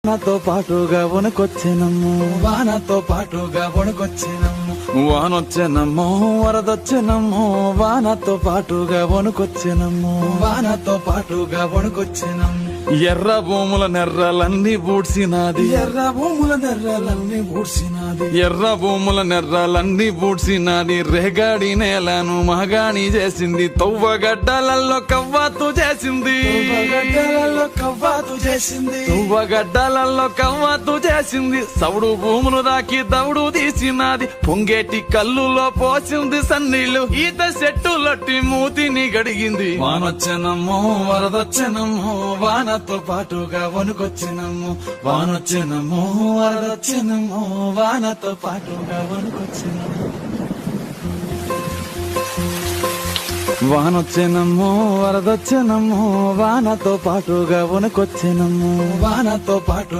వానతో పాటుగా వణుకొచ్చెనమ్ము, వానతో పాటుగా వణుకొచ్చెనమ్ము, వానొచ్చెనమ్మో వరదొచ్చెనమ్మో, వానతో పాటుగా వణుకొచ్చెనమ్ము, వానతో పాటుగా వణుకొచ్చెనమ్ము. ఎర్ర భూముల నెర్రలన్నీ బూడ్సినాది, ఎర్ర భూముల నెర్రలన్నీ బూడ్సినాది, ఎర్ర భూముల నెర్రలన్నీ బూడ్సినాది. రేగాడి నేలను మగాణి చేసింది, తవ్వగడ్డలలో కవ్వాతు చేసింది, తవ్వగడ్డలలో కవ్వాతు చేసింది, తవ్వగడ్డలలో కవ్వాతు చేసింది. సౌడు భూములు దాకి దౌడు తీసినాది, పొంగేటి కల్లులో పోసింది సన్నీళ్లు, ఈత చెట్టులొట్టి మూతిని గడిగింది. వానొచ్చెనమ్మో వరదొచ్చెనమ్మో, వానతో పాటుగా వణుకొచ్చినమ్ము, వానొచ్చెనమ్మో వరదొచ్చెనమ్మో, వానతో పాటుగా వణుకొచ్చినమ్ము. వానొచ్చెనమ్మో వరదొచ్చెనమ్మో, వానతో పాటుగా వణుకొచ్చినమ్ము, వానతో పాటు